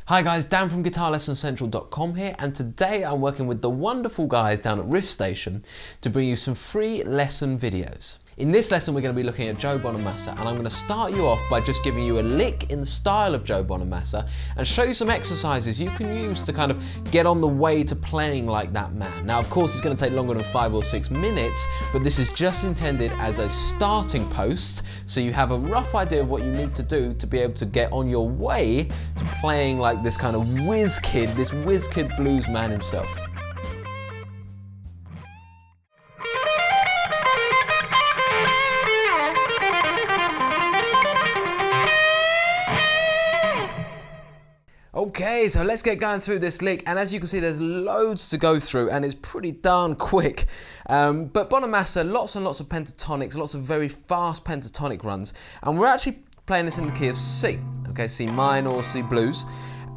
Hi guys, Dan from GuitarLessonCentral.com here, and today I'm working with the wonderful guys down at Riffstation to bring you some free lesson videos. In this lesson we're going to be looking at Joe Bonamassa, and I'm going to start you off by just giving you a lick in the style of Joe Bonamassa and show you some exercises you can use to kind of get on the way to playing like that man. Now of course it's going to take longer than 5 or 6 minutes, but this is just intended as a starting post so you have a rough idea of what you need to do to be able to get on your way to playing like this kind of whiz kid blues man himself. Okay, so let's get going through this lick, and as you can see there's loads to go through and it's pretty darn quick. But Bonamassa, lots and lots of pentatonics, lots of very fast pentatonic runs, and we're actually playing this in the key of C, okay, C minor or C blues.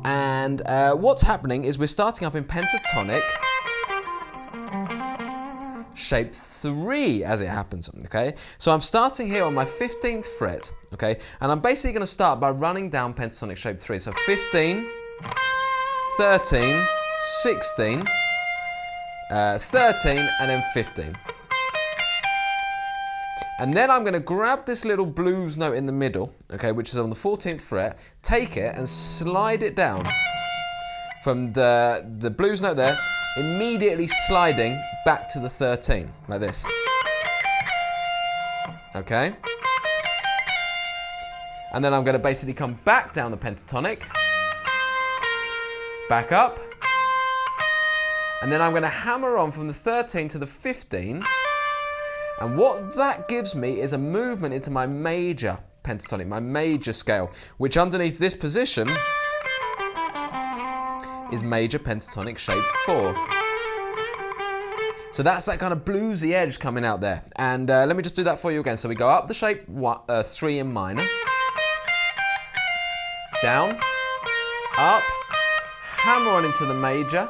And what's happening is we're starting up in pentatonic shape 3 as it happens, okay? So I'm starting here on my 15th fret, okay? And I'm basically going to start by running down pentatonic shape 3. So 15, 13, 16, 13, and then 15. And then I'm going to grab this little blues note in the middle, okay, which is on the 14th fret, take it and slide it down from the blues note there, immediately sliding back to the 13, like this. Okay? And then I'm going to basically come back down the pentatonic, back up, and then I'm going to hammer on from the 13 to the 15, and what that gives me is a movement into my major pentatonic, my major scale, which underneath this position is major pentatonic shape 4. So that's that kind of bluesy edge coming out there. And let me just do that for you again. So we go up the shape 3 in minor, down, up, hammer on into the major,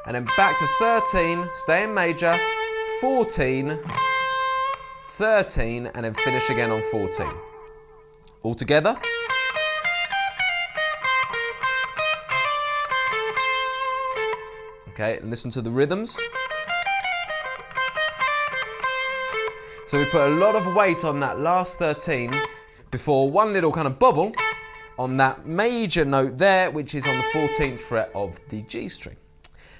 and then back to 13, stay in major, 14, 13, and then finish again on 14. All together. Okay, and listen to the rhythms. So we put a lot of weight on that last 13 before one little kind of bobble on that major note there, which is on the 14th fret of the G string.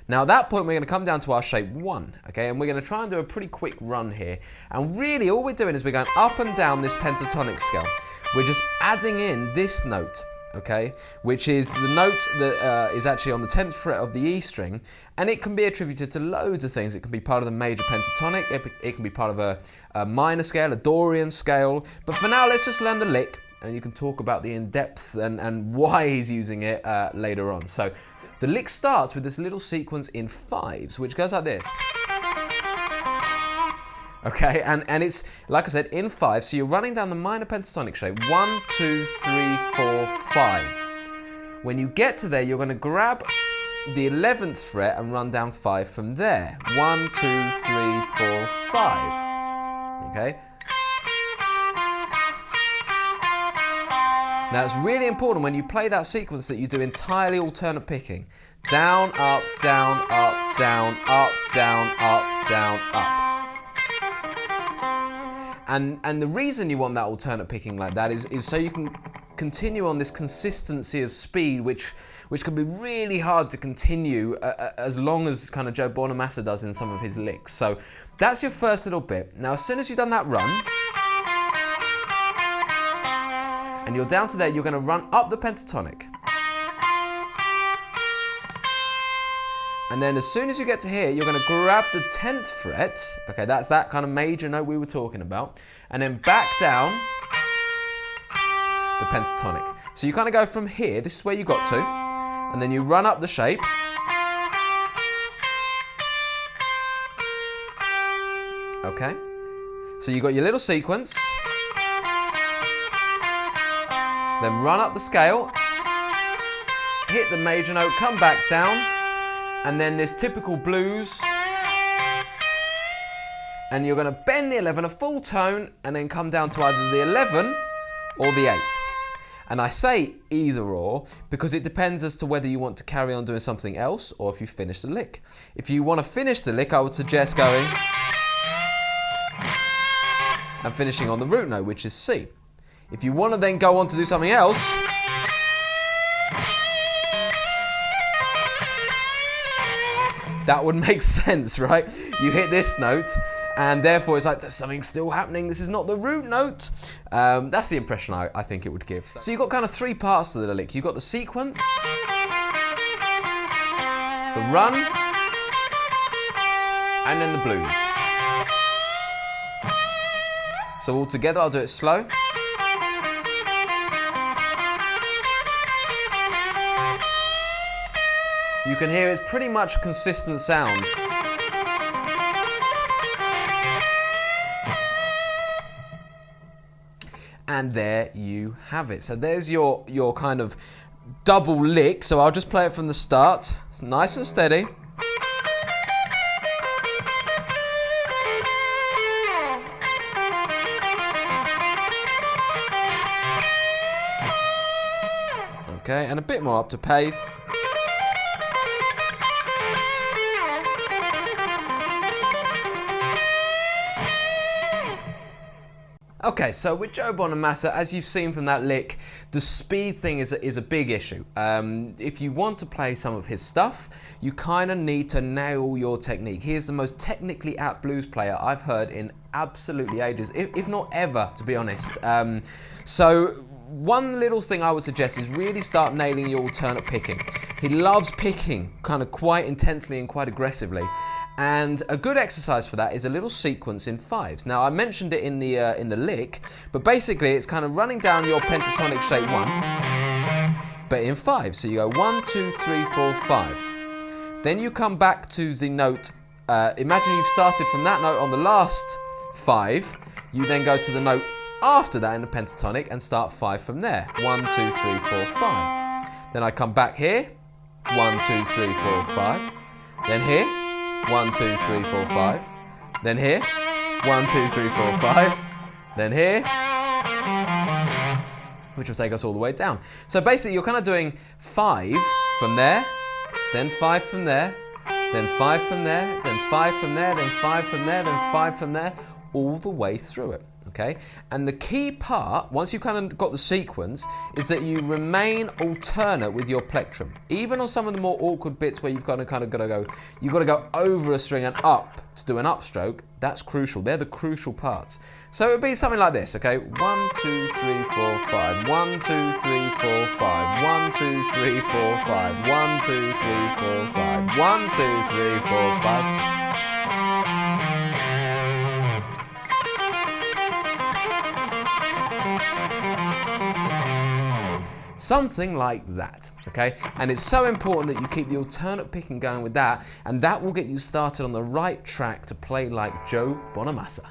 Now at that point we're going to come down to our shape 1, okay, and we're going to try and do a pretty quick run here. And really all we're doing is we're going up and down this pentatonic scale. We're just adding in this note, okay, which is the note that is actually on the 10th fret of the E string, and it can be attributed to loads of things. It can be part of the major pentatonic, it can be part of a minor scale, a Dorian scale, but for now let's just learn the lick, and you can talk about the in-depth and why he's using it later on. So the lick starts with this little sequence in 5s, which goes like this. Okay, and it's, like I said, in 5, so you're running down the minor pentatonic shape, 1, 2, 3, 4, 5. When you get to there, you're going to grab the 11th fret and run down 5 from there. 1, 2, 3, 4, 5. Okay? Now it's really important when you play that sequence that you do entirely alternate picking. Down, up, down, up, down, up, down, up, down, up. And the reason you want that alternate picking like that is so you can continue on this consistency of speed, which can be really hard to continue as long as kind of Joe Bonamassa does in some of his licks. So that's your first little bit. Now as soon as you've done that run, and you're down to there, you're going to run up the pentatonic. And then as soon as you get to here, you're going to grab the 10th fret, okay, that's that kind of major note we were talking about, and then back down the pentatonic. So you kind of go from here, this is where you got to, and then you run up the shape, okay, so you got your little sequence, then run up the scale, hit the major note, come back down, and then this typical blues, and you're going to bend the 11 a full tone and then come down to either the 11 or the 8. And I say either or because it depends as to whether you want to carry on doing something else or if you finish the lick. If you want to finish the lick, I would suggest going and finishing on the root note, which is C. If you want to then go on to do something else, that would make sense, right? You hit this note, and therefore it's like there's something still happening. This is not the root note. That's the impression I think it would give. So you've got kind of three parts to the lick. You've got the sequence, the run, and then the blues. So all together, I'll do it slow. You can hear it's pretty much a consistent sound. And there you have it. So there's your kind of double lick. So I'll just play it from the start. It's nice and steady. Okay, and a bit more up to pace. Okay, so with Joe Bonamassa, as you've seen from that lick, the speed thing is a big issue. If you want to play some of his stuff, you kind of need to nail your technique. He is the most technically apt blues player I've heard in absolutely ages, if not ever, to be honest. So one little thing I would suggest is really start nailing your alternate picking. He loves picking kind of quite intensely and quite aggressively. And a good exercise for that is a little sequence in fives. Now I mentioned it in the lick, but basically it's kind of running down your pentatonic shape 1, but in fives. So you go 1, 2, 3, 4, 5. Then you come back to the note. Imagine you've started from that note on the last 5. You then go to the note after that in the pentatonic and start 5 from there. 1, 2, 3, 4, 5. Then I come back here. 1, 2, 3, 4, 5. Then here. 1, 2, 3, 4, 5. Then here. 1, 2, 3, 4, 5. Then here. Which will take us all the way down. So basically you're kind of doing 5 from there, then 5 from there, then 5 from there, then 5 from there, then 5 from there, then 5 from there, all the way through it. Okay, and the key part, once you've kind of got the sequence, is that you remain alternate with your plectrum. Even on some of the more awkward bits where you've got to go over a string and up to do an upstroke. That's crucial. They're the crucial parts. So it would be something like this. Okay, 1, 2, 3, 4, 5. 1, 2, 3, 4, 5. 1, 2, 3, 4, 5. 1, 2, 3, 4, 5. 1, 2, 3, 4, 5. Something like that, okay? And it's so important that you keep the alternate picking going with that, and that will get you started on the right track to play like Joe Bonamassa.